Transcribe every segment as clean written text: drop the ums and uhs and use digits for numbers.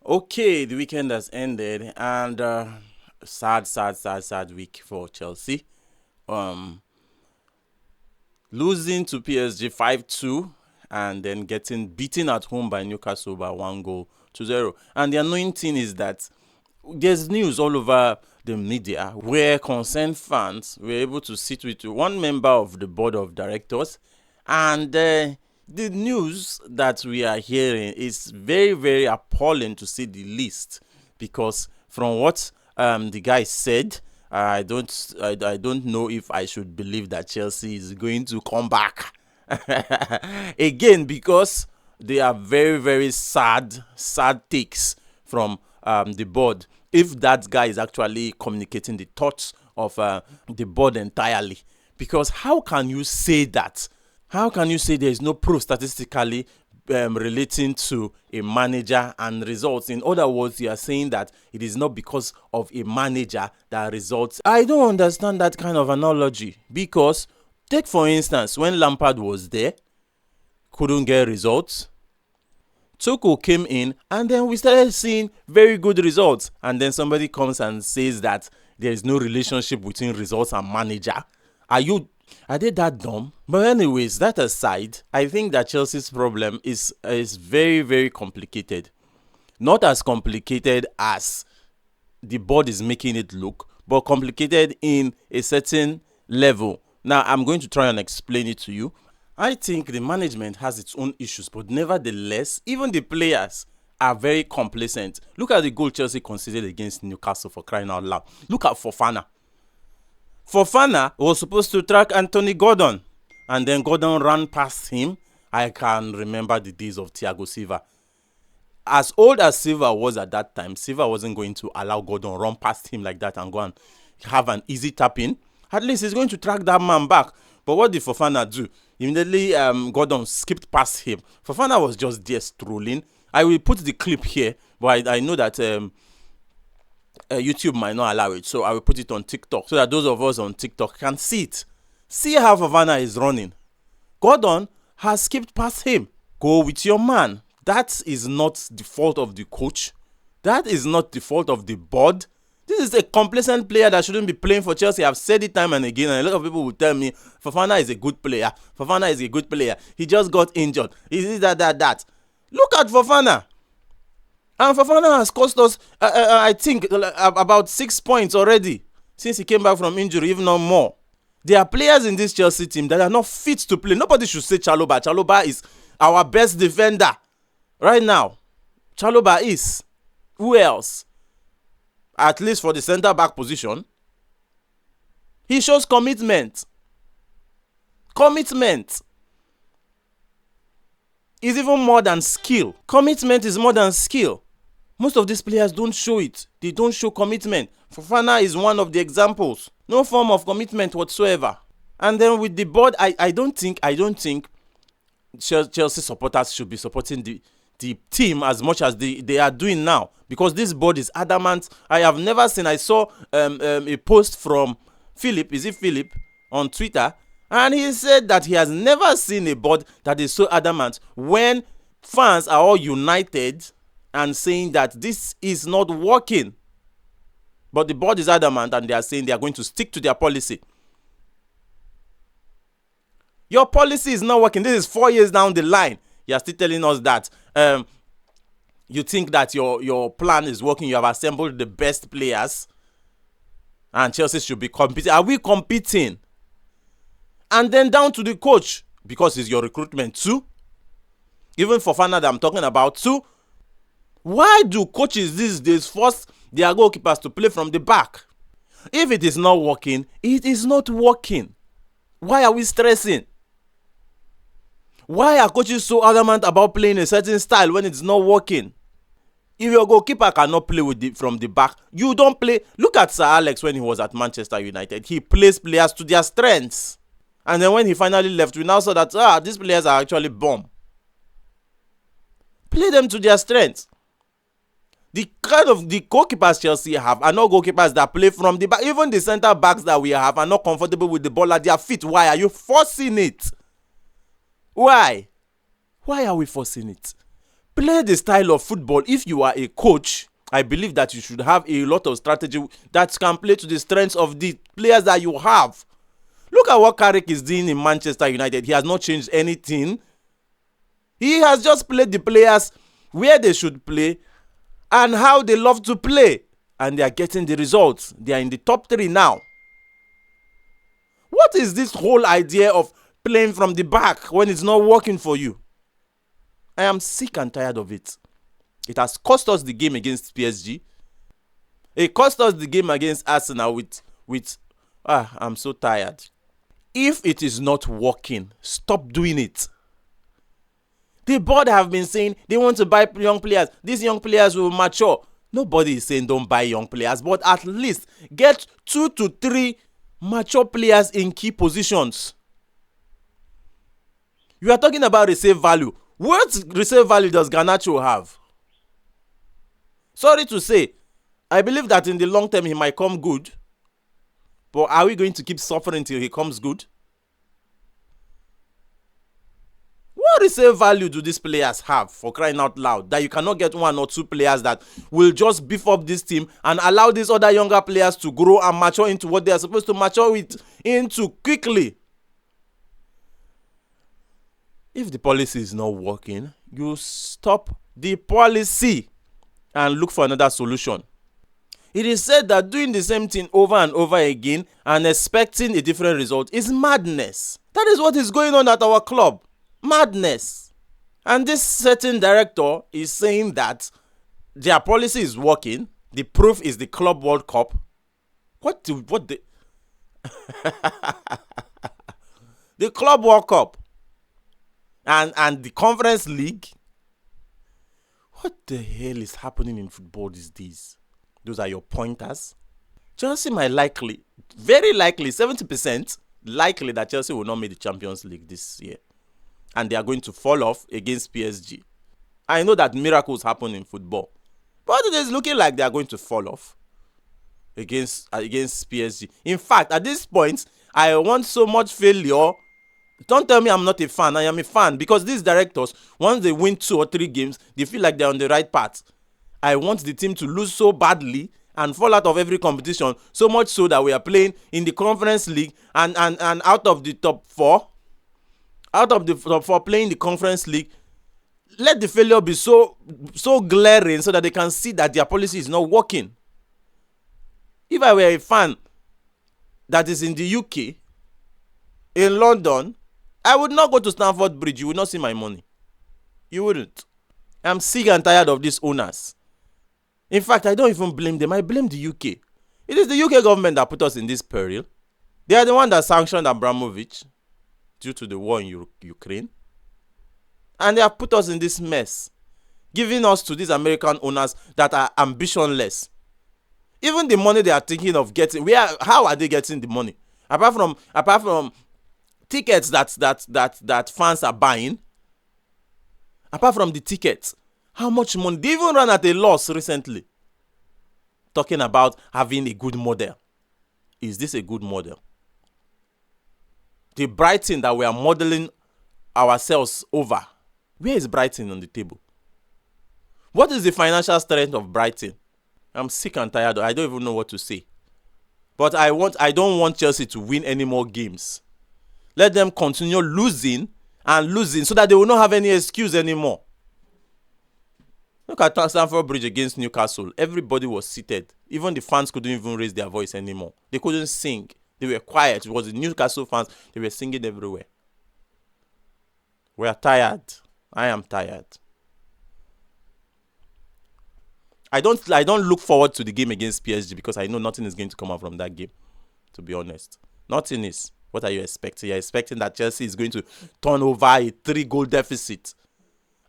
Okay, the weekend has ended, and sad week for Chelsea. Um, Losing to PSG 5-2, and then getting beaten at home by Newcastle by 1-0. And the annoying thing is that there's news all over the media where concerned fans were able to sit with one member of the board of directors, and the news that we are hearing is very, very appalling to say the least. Because from what the guy said, I don't know if I should believe that Chelsea is going to come back again, because they are very, very sad takes from the board. If that guy is actually communicating the thoughts of the board entirely, because how can you say that? How can you say there is no proof statistically relating to a manager and results? In other words, you are saying that it is not because of a manager that results. I don't understand that kind of analogy, because take for instance, when Lampard was there, couldn't get results. Tuchel came in, and then we started seeing very good results. And then somebody comes and says that there is no relationship between results and manager. Are they that dumb? But anyways, that aside, I think that Chelsea's problem is very, very complicated. Not as complicated as the board is making it look, but complicated in a certain level. Now, I'm going to try and explain it to you. I think the management has its own issues, but nevertheless, even the players are very complacent. Look at the goal Chelsea conceded against Newcastle, for crying out loud. Look at Fofana. Fofana was supposed to track Anthony Gordon, and then Gordon ran past him. I can remember the days of Thiago Silva. As old as Silva was at that time, Silva wasn't going to allow Gordon run past him like that and go and have an easy tap in. At least he's going to track that man back. But what did Fofana do? Immediately, Gordon skipped past him. Fofana was just there strolling. I will put the clip here, but I know that YouTube might not allow it, so I will put it on TikTok so that those of us on TikTok can see it. See how Fofana is running. Gordon has skipped past him. Go with your man. That is not the fault of the coach. That is not the fault of the board. This is a complacent player that shouldn't be playing for Chelsea. I've said it time and again, and a lot of people will tell me Fofana is a good player. Fofana is a good player. He just got injured. Is that. Look at Fofana. And Fofana has cost us, I think, about 6 points already since he came back from injury, if not more. There are players in this Chelsea team that are not fit to play. Nobody should say Chalobah. Chalobah is our best defender right now. Chalobah is. Who else? At least for the centre-back position. He shows commitment. Commitment is even more than skill. Commitment is more than skill. Most of these players don't show it. They don't show commitment. Fofana is one of the examples. No form of commitment whatsoever. And then with the board, I don't think Chelsea supporters should be supporting the team as much as they are doing now, because this board is adamant. I have never seen. I saw a post from Philip. Is it Philip on Twitter? And he said that he has never seen a board that is so adamant when fans are all united and saying that this is not working. But the board is adamant and they are saying they are going to stick to their policy. Your policy is not working. This is 4 years down the line. You are still telling us that you think that your plan is working. You have assembled the best players and Chelsea should be competing. Are we competing? And then down to the coach, because it's your recruitment too. Even Fofana that I'm talking about too. Why do coaches these days force their goalkeepers to play from the back? If it is not working, it is not working. Why are we stressing? Why are coaches so adamant about playing a certain style when it's not working? If your goalkeeper cannot play from the back, you don't play. Look at Sir Alex when he was at Manchester United. He plays players to their strengths. And then when he finally left, we now saw that these players are actually bomb. Play them to their strengths. The kind of the goalkeepers Chelsea have are not goalkeepers that play from the back. Even the centre backs that we have are not comfortable with the ball at their feet. Why are you forcing it? Why? Why are we forcing it? Play the style of football. If you are a coach, I believe that you should have a lot of strategy that can play to the strengths of the players that you have. Look at what Carrick is doing in Manchester United. He has not changed anything. He has just played the players where they should play and how they love to play. And they are getting the results. They are in the top 3 now. What is this whole idea of playing from the back when it's not working for you? I am sick and tired of it. It has cost us the game against PSG. It cost us the game against Arsenal with I'm so tired. If it is not working, stop doing it. The board have been saying they want to buy young players. These young players will mature. Nobody is saying don't buy young players, but at least get 2 to 3 mature players in key positions. You are talking about resale value. What resale value does Garnacho have? Sorry to say, I believe that in the long term he might come good. But are we going to keep suffering till he comes good? What resale value do these players have, for crying out loud, that you cannot get 1 or 2 players that will just beef up this team and allow these other younger players to grow and mature into what they are supposed to mature into quickly? If the policy is not working, you stop the policy and look for another solution. It is said that doing the same thing over and over again and expecting a different result is madness. That is what is going on at our club. Madness. And this certain director is saying that their policy is working. The proof is the Club World Cup. The Club World Cup and the Conference League. What the hell is happening in football these days? Those are your pointers. Chelsea might likely, very likely, 70% likely that Chelsea will not make the Champions League this year. And they are going to fall off against PSG. I know that miracles happen in football, but it is looking like they are going to fall off against PSG. In fact, at this point, I want so much failure. Don't tell me I'm not a fan. I am a fan, because these directors, once they win 2 or 3 games, they feel like they're on the right path. I want the team to lose so badly and fall out of every competition, so much so that we are playing in the Conference League and out of the top 4. Out of the top 4 playing the Conference League, let the failure be so glaring so that they can see that their policy is not working. If I were a fan that is in the UK, in London, I would not go to Stamford Bridge. You would not see my money. You wouldn't. I'm sick and tired of these owners. In fact, I don't even blame them. I blame the UK. It is the UK government that put us in this peril. They are the one that sanctioned Abramovich due to the war in Ukraine. And they have put us in this mess, giving us to these American owners that are ambitionless. Even the money they are thinking of getting, how are they getting the money? Apart from tickets that fans are buying, apart from the tickets, how much money? They even ran at a loss recently. Talking about having a good model. Is this a good model? The Brighton that we are modeling ourselves over, where is Brighton on the table? What is the financial strength of Brighton? I'm sick and tired. I don't even know what to say. But I don't want Chelsea to win any more games. Let them continue losing and losing so that they will not have any excuse anymore. Look at Stamford Bridge against Newcastle. Everybody was seated. Even the fans couldn't even raise their voice anymore. They couldn't sing. They were quiet. It was the Newcastle fans. They were singing everywhere. We are tired. I am tired. I don't look forward to the game against PSG because I know nothing is going to come out from that game, to be honest. Nothing is. What are you expecting? You're expecting that Chelsea is going to turn over a 3-goal deficit.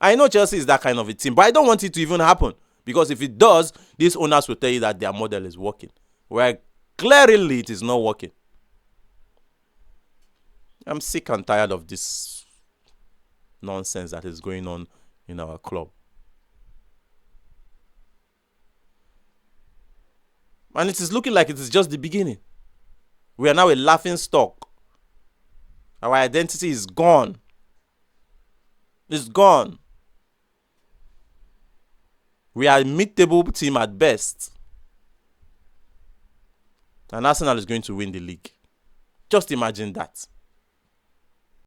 I know Chelsea is that kind of a team, but I don't want it to even happen. Because if it does, these owners will tell you that their model is working. Where clearly it is not working. I'm sick and tired of this nonsense that is going on in our club. And it is looking like it is just the beginning. We are now a laughing stock. Our identity is gone. It's gone. We are a mid-table team at best. And Arsenal is going to win the league. Just imagine that.